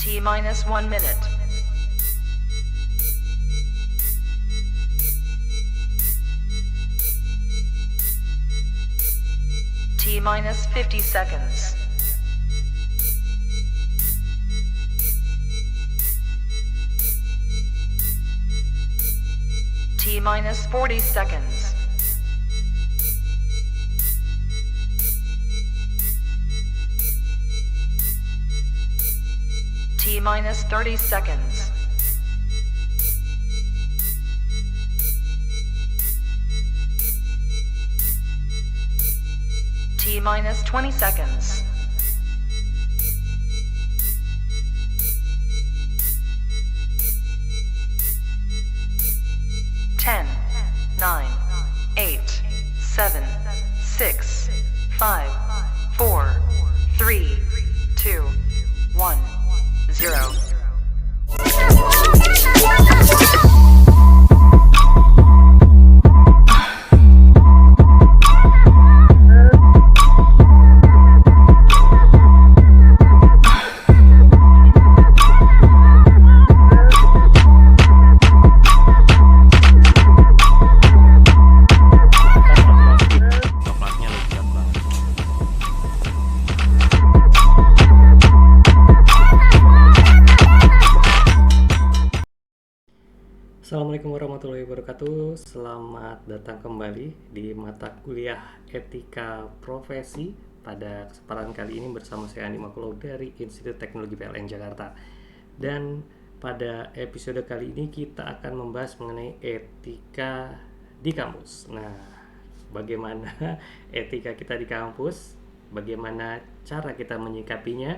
T minus 1 minute. T minus 50 seconds. T minus 40 seconds. T minus 30 seconds. T minus 20 seconds. Ten, 9, 8, 7, 6, 5, 4, 3, 2, 1, 0. Coklatnya lezat banget. Assalamualaikum warahmatullahi wabarakatuh. Selamat datang kembali di mata kuliah Etika Profesi. Pada kesempatan kali ini bersama saya Andi Makulo dari Institut Teknologi PLN Jakarta. Dan pada episode kali ini kita akan membahas mengenai etika di kampus. Nah, bagaimana etika kita di kampus? Bagaimana cara kita menyikapinya?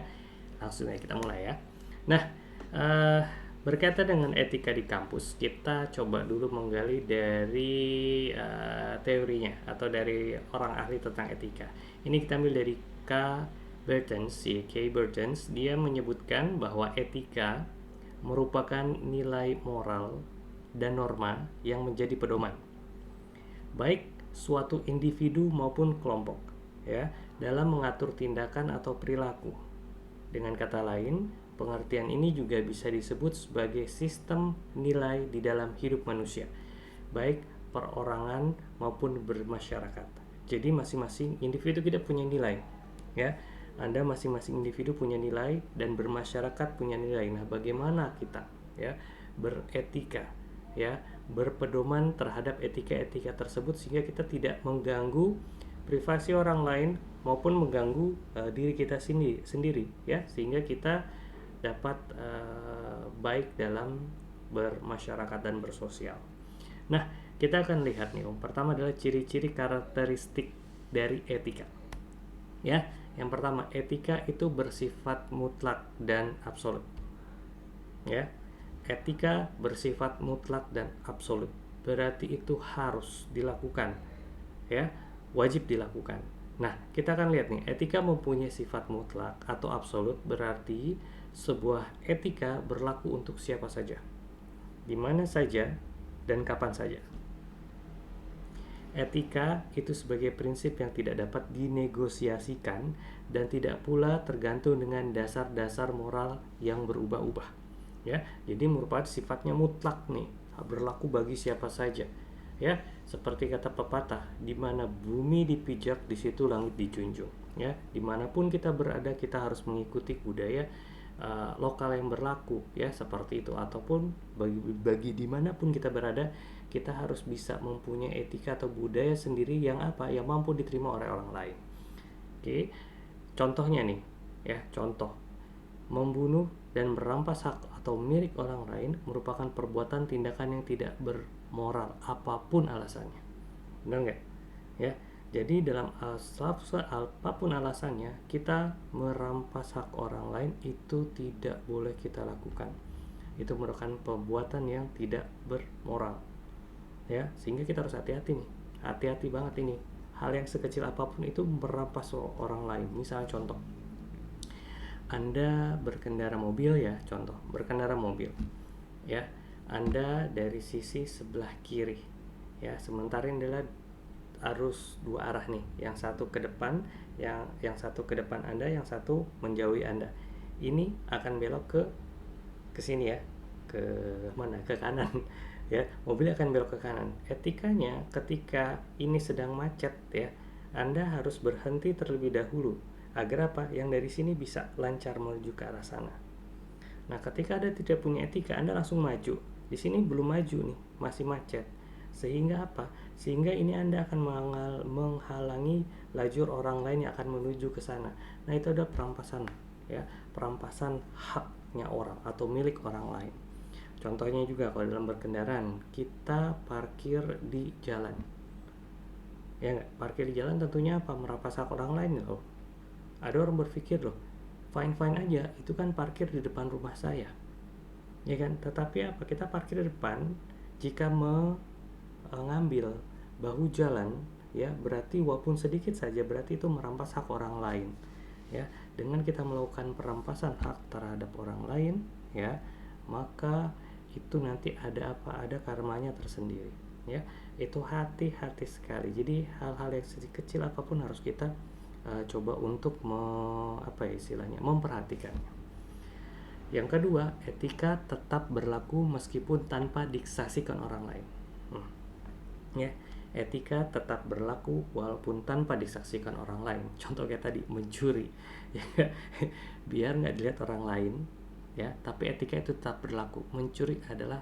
Langsung aja kita mulai ya. Nah, berkaitan dengan etika di kampus, kita coba dulu menggali dari teorinya atau dari orang ahli tentang etika. Ini kita ambil dari K. Bertens. Dia menyebutkan bahwa etika merupakan nilai moral dan norma yang menjadi pedoman, baik suatu individu maupun kelompok, ya, dalam mengatur tindakan atau perilaku. Dengan kata lain, pengertian ini juga bisa disebut sebagai sistem nilai di dalam hidup manusia, baik perorangan maupun bermasyarakat. Jadi masing-masing individu kita punya nilai, ya. Anda masing-masing individu punya nilai dan bermasyarakat punya nilai. Nah, bagaimana kita, ya, beretika, ya, berpedoman terhadap etika-etika tersebut sehingga kita tidak mengganggu privasi orang lain maupun mengganggu diri kita sendiri, ya, sehingga kita dapat baik dalam bermasyarakat dan bersosial. Nah, kita akan lihat nih, pertama adalah ciri-ciri karakteristik dari etika. Ya, yang pertama, etika itu bersifat mutlak dan absolut. Ya, etika bersifat mutlak dan absolut. Berarti itu harus dilakukan, ya, wajib dilakukan. Nah, kita akan lihat nih, etika mempunyai sifat mutlak atau absolut berarti sebuah etika berlaku untuk siapa saja, di mana saja, dan kapan saja. Etika itu sebagai prinsip yang tidak dapat dinegosiasikan dan tidak pula tergantung dengan dasar-dasar moral yang berubah-ubah. Ya, jadi merupakan sifatnya mutlak nih, berlaku bagi siapa saja. Ya, seperti kata pepatah, di mana bumi dipijak, di situ langit dijunjung. Ya, dimanapun kita berada, kita harus mengikuti budaya lokal yang berlaku, ya, seperti itu. Ataupun bagi dimanapun kita berada, kita harus bisa mempunyai etika atau budaya sendiri yang mampu diterima oleh orang lain. Oke, contohnya nih, ya, contoh membunuh dan merampas hak atau milik orang lain merupakan perbuatan tindakan yang tidak bermoral apapun alasannya. Benar nggak? Ya. Jadi dalam apapun alasannya, kita merampas hak orang lain itu tidak boleh kita lakukan. Itu merupakan perbuatan yang tidak bermoral. Ya, sehingga kita harus hati-hati nih. Hati-hati banget ini. Hal yang sekecil apapun itu merampas orang lain. Misalnya contoh, Anda berkendara mobil, ya, contoh, berkendara mobil. Ya, Anda dari sisi sebelah kiri. Ya, sementara ini adalah arus dua arah nih, yang satu ke depan, yang satu ke depan Anda, yang satu menjauhi Anda. ini akan belok ke sini ya, ke mana, ke kanan ya, mobil akan belok ke kanan. Etikanya ketika ini sedang macet ya, Anda harus berhenti terlebih dahulu agar apa, yang dari sini bisa lancar menuju ke arah sana. Nah, ketika Anda tidak punya etika, Anda langsung maju. Di sini belum maju nih, masih macet. Sehingga apa? Sehingga ini Anda akan menghalangi lajur orang lain yang akan menuju ke sana. Nah, itu ada perampasan ya, perampasan haknya orang atau milik orang lain. Contohnya juga kalau dalam berkendaraan, kita parkir di jalan. Ya nggak? Parkir di jalan tentunya apa? Merampas hak orang lain loh. Ada orang berpikir loh, fine-fine aja, itu kan parkir di depan rumah saya. Ya kan? Tetapi apa? Kita parkir di depan, jika mengambil bahu jalan, ya berarti walaupun sedikit saja, berarti itu merampas hak orang lain. Ya, dengan kita melakukan perampasan hak terhadap orang lain, ya, maka itu nanti ada apa? Ada karmanya tersendiri. Ya, itu hati-hati sekali. Jadi hal-hal yang kecil apapun harus kita coba untuk memperhatikannya. Yang kedua, etika tetap berlaku meskipun tanpa disaksikan orang lain. Ya, etika tetap berlaku walaupun tanpa disaksikan orang lain. Contoh kayak tadi, mencuri, ya, biar nggak dilihat orang lain, ya, tapi etika itu tetap berlaku. Mencuri adalah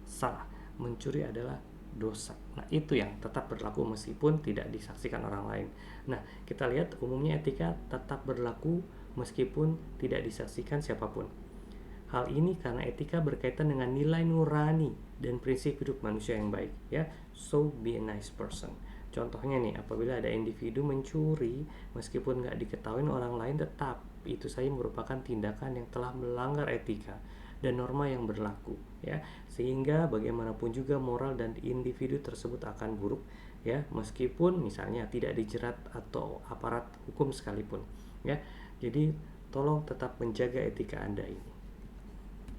salah, mencuri adalah dosa. Nah, itu yang tetap berlaku meskipun tidak disaksikan orang lain. Nah, kita lihat umumnya etika tetap berlaku meskipun tidak disaksikan siapapun. Hal ini karena etika berkaitan dengan nilai nurani dan prinsip hidup manusia yang baik, ya. So be a nice person. Contohnya nih, apabila ada individu mencuri meskipun nggak diketahui orang lain, tetap itu saja merupakan tindakan yang telah melanggar etika dan norma yang berlaku, ya, sehingga bagaimanapun juga moral dan individu tersebut akan buruk, ya, meskipun misalnya tidak dijerat atau aparat hukum sekalipun, ya. Jadi tolong tetap menjaga etika Anda ini.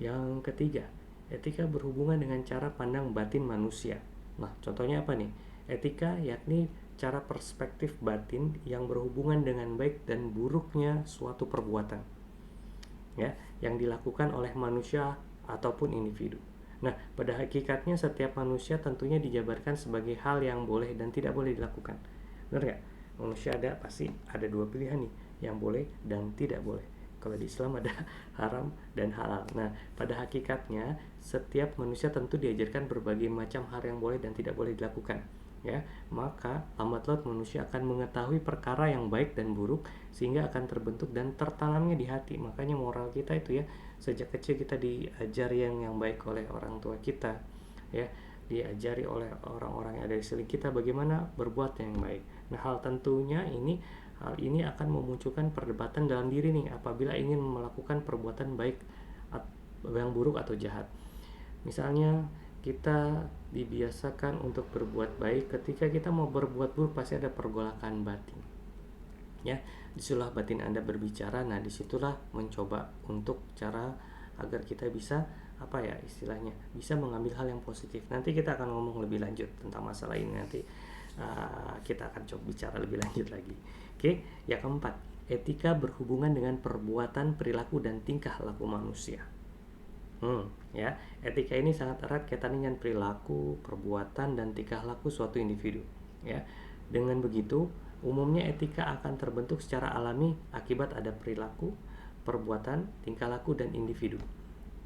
Yang ketiga, etika berhubungan dengan cara pandang batin manusia. Nah, contohnya apa nih? Etika yakni cara perspektif batin yang berhubungan dengan baik dan buruknya suatu perbuatan, ya, yang dilakukan oleh manusia ataupun individu. Nah, pada hakikatnya setiap manusia tentunya dijabarkan sebagai hal yang boleh dan tidak boleh dilakukan. Benar nggak? Manusia pasti ada dua pilihan nih, yang boleh dan tidak boleh. Kalau di Islam ada haram dan halal. Nah, pada hakikatnya setiap manusia tentu diajarkan berbagai macam hal yang boleh dan tidak boleh dilakukan, ya. Maka lambat laun manusia akan mengetahui perkara yang baik dan buruk sehingga akan terbentuk dan tertanamnya di hati. Makanya moral kita itu, ya, sejak kecil kita diajari yang baik oleh orang tua kita, ya, diajari oleh orang-orang yang ada di sekeliling kita bagaimana berbuat yang baik. Nah, hal ini akan memunculkan perdebatan dalam diri nih apabila ingin melakukan perbuatan baik yang buruk atau jahat. Misalnya kita dibiasakan untuk berbuat baik, ketika kita mau berbuat buruk pasti ada pergolakan batin, ya. Disitulah batin Anda berbicara. Nah, disitulah mencoba untuk cara agar kita bisa istilahnya bisa mengambil hal yang positif. Nanti kita akan ngomong lebih lanjut tentang masalah ini, nanti kita akan coba bicara lebih lanjut lagi. Oke, yang keempat, etika berhubungan dengan perbuatan, perilaku, dan tingkah laku manusia. Ya, etika ini sangat erat kaitannya dengan perilaku, perbuatan, dan tingkah laku suatu individu, ya. Dengan begitu, umumnya etika akan terbentuk secara alami akibat ada perilaku, perbuatan, tingkah laku, dan individu,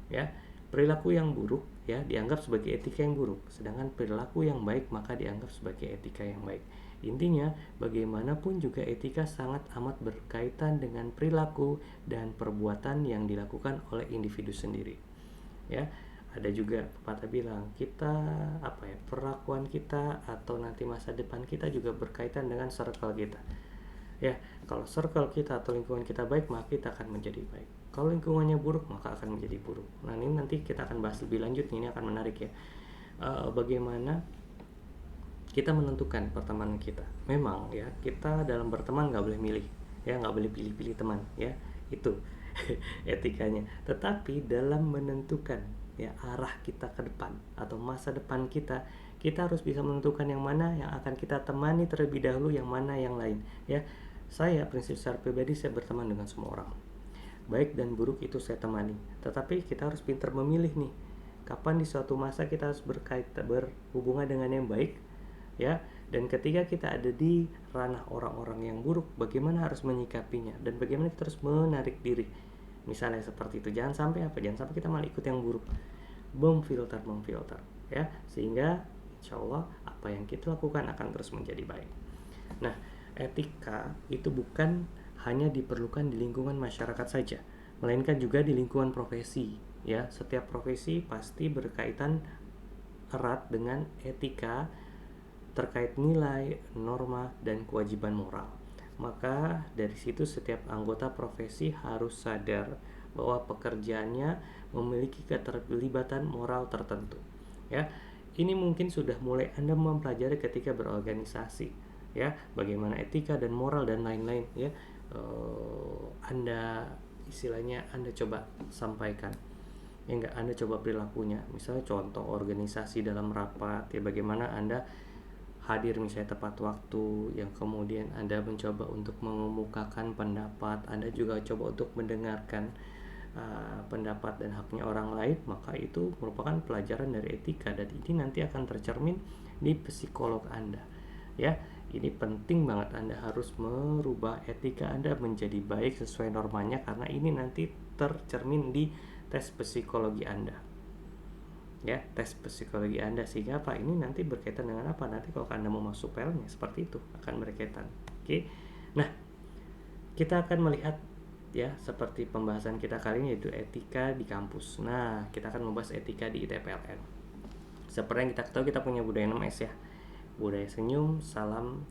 ya. Perilaku yang buruk, ya, dianggap sebagai etika yang buruk, sedangkan perilaku yang baik maka dianggap sebagai etika yang baik. Intinya, bagaimanapun juga etika sangat amat berkaitan dengan perilaku dan perbuatan yang dilakukan oleh individu sendiri, ya. Ada juga pepatah bilang, perlakuan kita atau nanti masa depan kita juga berkaitan dengan circle kita, ya. Kalau circle kita atau lingkungan kita baik, maka kita akan menjadi baik. Kalau lingkungannya buruk, maka akan menjadi buruk. Nah, ini nanti kita akan bahas lebih lanjut. Ini akan menarik, ya. Bagaimana kita menentukan pertemanan kita. Memang, ya, kita dalam berteman nggak boleh milih, ya, nggak boleh pilih-pilih teman, ya. Itu etikanya. Tetapi dalam menentukan, ya, arah kita ke depan atau masa depan kita harus bisa menentukan yang mana yang akan kita temani terlebih dahulu, yang mana yang lain, ya. Prinsip secara pribadi, saya berteman dengan semua orang. baik dan buruk itu saya temani. Tetapi kita harus pintar memilih nih, kapan di suatu masa kita harus berhubungan dengan yang baik, ya, dan ketika kita ada di ranah orang-orang yang buruk, bagaimana harus menyikapinya dan bagaimana kita harus menarik diri. Misalnya seperti itu, jangan sampai kita malah ikut yang buruk. Memfilter, ya, sehingga insya Allah apa yang kita lakukan akan terus menjadi baik. Nah, etika itu bukan hanya diperlukan di lingkungan masyarakat saja, melainkan juga di lingkungan profesi, ya. Setiap profesi pasti berkaitan erat dengan etika terkait nilai, norma, dan kewajiban moral. Maka dari situ setiap anggota profesi harus sadar bahwa pekerjaannya memiliki keterlibatan moral tertentu. Ya, ini mungkin sudah mulai Anda mempelajari ketika berorganisasi, ya, bagaimana etika dan moral dan lain-lain, ya. Anda istilahnya Anda coba sampaikan, ya enggak, Anda coba perilakunya. Misalnya contoh organisasi dalam rapat, ya, bagaimana Anda hadir misalnya tepat waktu, yang kemudian Anda mencoba untuk mengemukakan pendapat, Anda juga coba untuk mendengarkan pendapat dan haknya orang lain, maka itu merupakan pelajaran dari etika, dan ini nanti akan tercermin di psikolog Anda, ya. Ini penting banget, Anda harus merubah etika Anda menjadi baik sesuai normanya, karena ini nanti tercermin di tes psikologi Anda, ya, tes psikologi Anda. Sehingga apa, ini nanti berkaitan dengan apa, nanti kalau Anda mau masuk PLN, seperti itu akan berkaitan. Oke. Nah, kita akan melihat, ya, seperti pembahasan kita kali ini, yaitu etika di kampus. Nah, kita akan membahas etika di ITPLN. Seperti yang kita tahu, kita punya budaya 6S, ya. Budaya senyum, salam,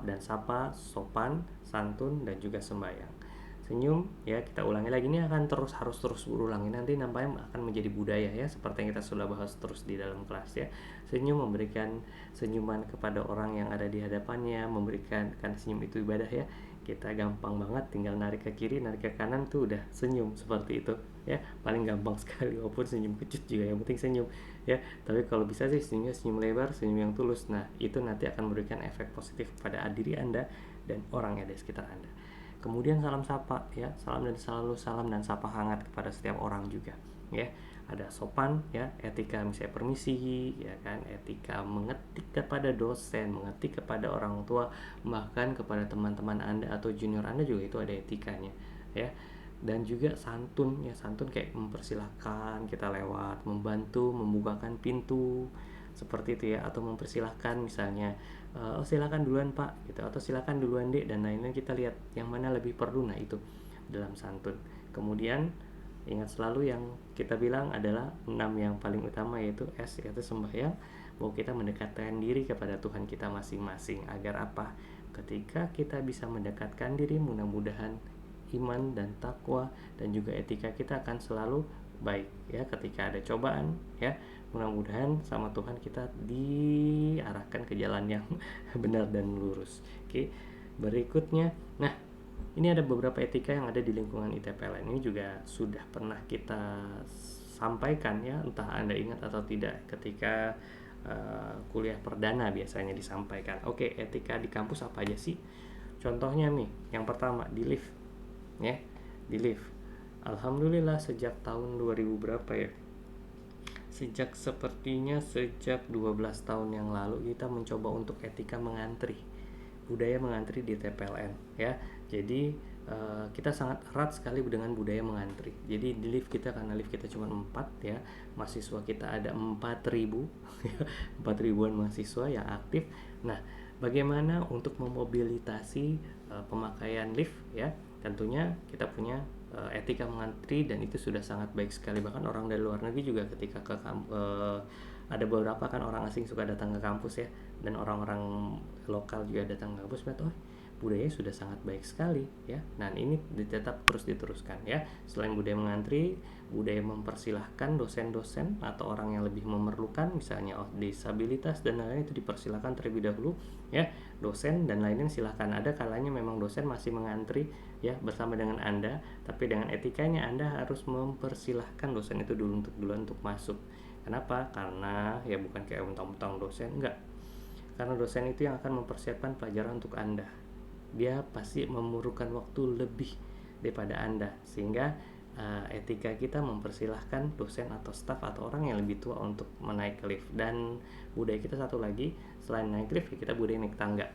dan sapa, sopan, santun, dan juga sembahyang. Senyum, ya, kita ulangi lagi, ini akan harus terus berulang. Ini nanti nampaknya akan menjadi budaya, ya, seperti yang kita sudah bahas terus di dalam kelas, ya. Senyum, memberikan senyuman kepada orang yang ada di hadapannya, kan senyum itu ibadah, ya. Kita gampang banget tinggal narik ke kiri, narik ke kanan tuh udah senyum, seperti itu, ya. Paling gampang sekali, walaupun senyum kecut juga yang penting senyum, ya. Tapi kalau bisa sih senyumnya senyum lebar, senyum yang tulus. Nah, itu nanti akan memberikan efek positif pada diri Anda dan orang yang ada di sekitar Anda. Kemudian salam sapa, ya, salam dan sapa hangat kepada setiap orang juga, ya. Ada sopan, ya, etika misalnya permisi, ya kan, etika mengetik kepada dosen, mengetik kepada orang tua, bahkan kepada teman-teman Anda atau junior Anda juga itu ada etikanya, ya. Dan juga santun, ya, santun kayak mempersilahkan kita lewat, membantu membukakan pintu, seperti itu, ya, atau mempersilahkan misalnya, oh silakan duluan Pak, gitu, atau silakan duluan Dek, dan lain-lain. Kita lihat yang mana lebih perlu, nah itu dalam santun. Kemudian ingat selalu yang kita bilang adalah 6 yang paling utama, yaitu S, yaitu sembahyang, bahwa kita mendekatkan diri kepada Tuhan kita masing-masing. Agar apa? Ketika kita bisa mendekatkan diri, mudah-mudahan iman dan takwa dan juga etika kita akan selalu baik, ya. Ketika ada cobaan, ya, mudah-mudahan sama Tuhan kita diarahkan ke jalan yang benar dan lurus. Oke. Berikutnya, nah, ini ada beberapa etika yang ada di lingkungan ITPLN. Ini juga sudah pernah kita sampaikan, ya, entah Anda ingat atau tidak, ketika kuliah perdana biasanya disampaikan. Oke, etika di kampus apa aja sih? Contohnya nih, yang pertama di lift, ya, di lift. Alhamdulillah sejak tahun 2000 berapa, ya? Sejak 12 tahun yang lalu kita mencoba untuk etika mengantri, budaya mengantri di TPLN, ya. Jadi kita sangat erat sekali dengan budaya mengantri. Jadi di lift kita, karena lift kita cuma 4, ya, mahasiswa kita ada 4.000 4.000-an mahasiswa yang aktif. Nah, bagaimana untuk memobilitasi pemakaian lift, ya? Tentunya kita punya etika mengantri, dan itu sudah sangat baik sekali. Bahkan orang dari luar negeri juga ketika ke ada beberapa kan orang asing suka datang ke kampus, ya, dan orang-orang lokal juga datang ke kampus, melihat, oh, budayanya sudah sangat baik sekali, ya. Nah, ini tetap terus diteruskan, ya. Selain budaya mengantri, budaya mempersilahkan dosen-dosen atau orang yang lebih memerlukan, misalnya disabilitas dan lain-lain, itu dipersilahkan terlebih dahulu, ya. Dosen dan lain-lain silahkan. Ada kalanya memang dosen masih mengantri, ya, bersama dengan Anda, tapi dengan etikanya Anda harus mempersilahkan dosen itu duluan untuk masuk. Kenapa? Karena ya bukan kayak mentang-mentang dosen, enggak. Karena dosen itu yang akan mempersiapkan pelajaran untuk Anda. Dia pasti memerlukan waktu lebih daripada Anda, sehingga etika kita mempersilahkan dosen atau staf atau orang yang lebih tua untuk menaik lift. Dan budaya kita satu lagi, selain naik lift kita budaya naik tangga.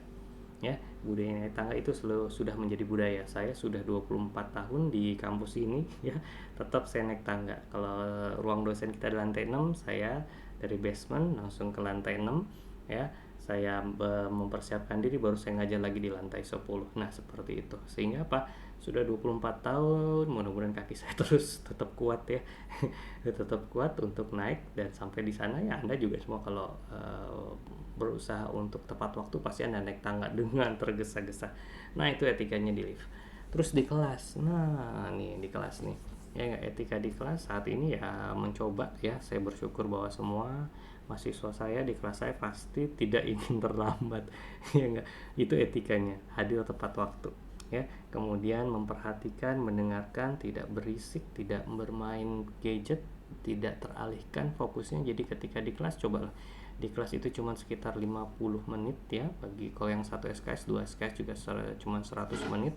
Ya, budaya naik tangga itu sudah menjadi budaya. Saya sudah 24 tahun di kampus ini ya, tetap saya naik tangga. Kalau ruang dosen kita di lantai 6, saya dari basement langsung ke lantai 6 ya. Saya mempersiapkan diri, baru saya ngajar lagi di lantai 10. Nah, seperti itu. Sehingga apa? Sudah 24 tahun, mudah-mudahan kaki saya terus tetap kuat ya. Tetap kuat untuk naik, dan sampai di sana ya Anda juga semua kalau berusaha untuk tepat waktu pasti Anda naik tangga dengan tergesa-gesa. Nah, itu etikanya di lift. Terus di kelas. Nah, nih di kelas nih. Ya, etika di kelas saat ini ya mencoba ya, saya bersyukur bahwa semua mahasiswa saya di kelas saya pasti tidak ingin terlambat. Ya enggak, itu etikanya, hadir tepat waktu ya. Kemudian memperhatikan, mendengarkan, tidak berisik, tidak bermain gadget, tidak teralihkan fokusnya. Jadi ketika di kelas, cobalah di kelas itu cuma sekitar 50 menit ya, bagi kalau yang 1 SKS, 2 SKS juga cuma 100 menit.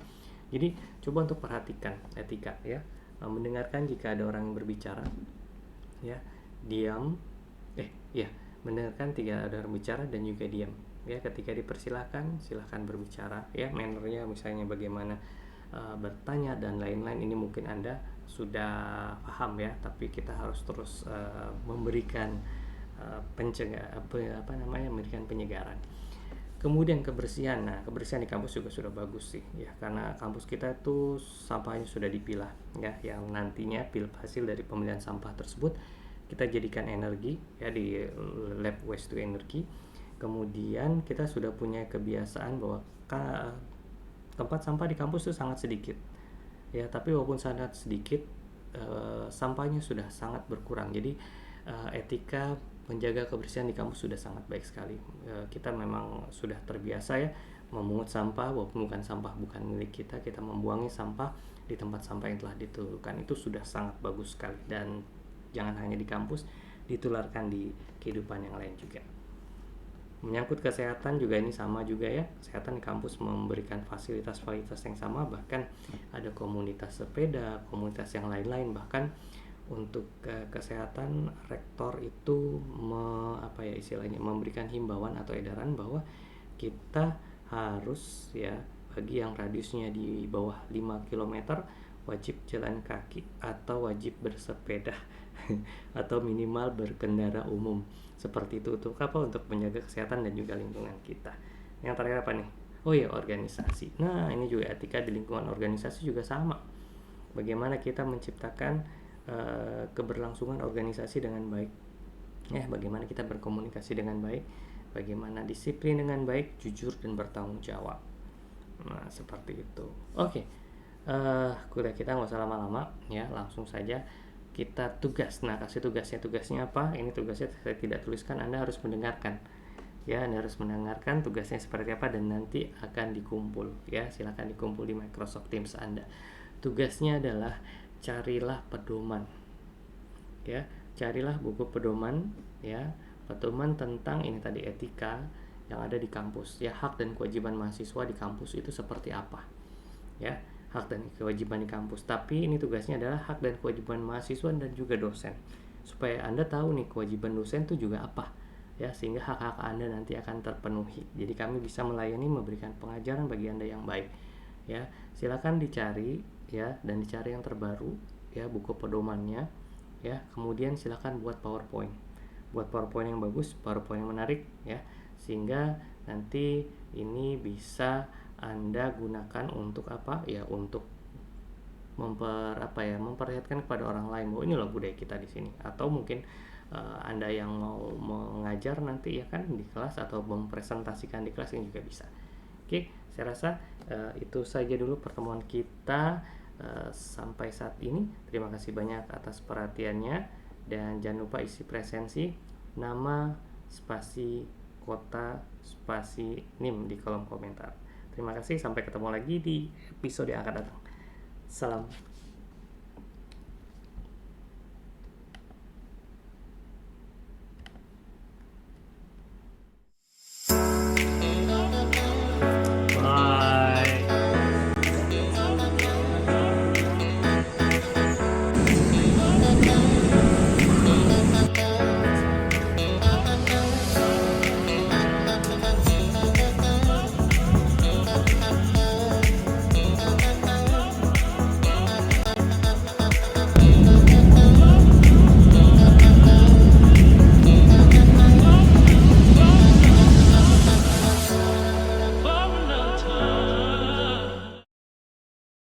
Jadi coba untuk perhatikan etika ya, mendengarkan jika ada orang yang berbicara ya, diam mendengarkan tidak ada orang bicara dan juga diam ya. Ketika dipersilahkan, silahkan berbicara ya. Mannernya misalnya bagaimana bertanya dan lain-lain, ini mungkin Anda sudah paham ya, tapi kita harus terus memberikan memberikan penyegaran. Kemudian kebersihan. Nah, kebersihan di kampus juga sudah bagus sih ya, karena kampus kita tuh sampahnya sudah dipilah ya, yang nantinya hasil dari pemilihan sampah tersebut kita jadikan energi ya di lab waste to energy. Kemudian kita sudah punya kebiasaan bahwa tempat sampah di kampus itu sangat sedikit ya, tapi walaupun sangat sedikit sampahnya sudah sangat berkurang. Jadi etika menjaga kebersihan di kampus sudah sangat baik sekali. Kita memang sudah terbiasa ya memungut sampah walaupun bukan milik kita. Kita membuangi sampah di tempat sampah yang telah ditentukan. Itu sudah sangat bagus sekali, dan jangan hanya di kampus, ditularkan di kehidupan yang lain juga. Menyangkut kesehatan juga ini sama juga ya. Kesehatan di kampus memberikan fasilitas-fasilitas yang sama, bahkan ada komunitas sepeda, komunitas yang lain-lain. Bahkan untuk kesehatan, rektor itu memberikan himbauan atau edaran bahwa kita harus ya, bagi yang radiusnya di bawah 5 km wajib jalan kaki atau wajib bersepeda atau minimal berkendara umum. Seperti itu. Untuk apa? Untuk menjaga kesehatan dan juga lingkungan kita. Yang terakhir apa nih? Oh ya, organisasi. Nah, ini juga etika di lingkungan organisasi juga sama. Bagaimana kita menciptakan keberlangsungan organisasi dengan baik ya, bagaimana kita berkomunikasi dengan baik, bagaimana disiplin dengan baik, jujur dan bertanggung jawab. Nah, seperti itu. Oke. Kuliah kita nggak usah lama-lama ya, langsung saja kita tugas. Nah, kasih tugasnya apa? Ini tugasnya saya tidak tuliskan, Anda harus mendengarkan ya. Anda harus mendengarkan tugasnya seperti apa, dan nanti akan dikumpul ya. Silakan dikumpul di Microsoft Teams Anda. Tugasnya adalah carilah pedoman ya, carilah buku pedoman ya, pedoman tentang ini tadi, etika yang ada di kampus ya. Hak dan kewajiban mahasiswa di kampus itu seperti apa ya, hak dan kewajiban di kampus. Tapi ini tugasnya adalah hak dan kewajiban mahasiswa dan juga dosen, supaya Anda tahu nih kewajiban dosen itu juga apa ya, sehingga hak-hak Anda nanti akan terpenuhi. Jadi kami bisa melayani, memberikan pengajaran bagi Anda yang baik ya. Silakan dicari ya, dan dicari yang terbaru ya, buku pedomannya ya. Kemudian silakan buat PowerPoint yang bagus, PowerPoint yang menarik ya, sehingga nanti ini bisa Anda gunakan untuk apa ya, untuk memperlihatkan kepada orang lain bahwa inilah budaya kita di sini. Atau mungkin Anda yang mau mengajar nanti ya kan di kelas, atau mempresentasikan di kelas ini juga bisa. Oke, saya rasa itu saja dulu pertemuan kita sampai saat ini. Terima kasih banyak atas perhatiannya, dan jangan lupa isi presensi, nama, spasi, kota, spasi, NIM di kolom komentar. Terima kasih, sampai ketemu lagi di episode yang akan datang. Salam.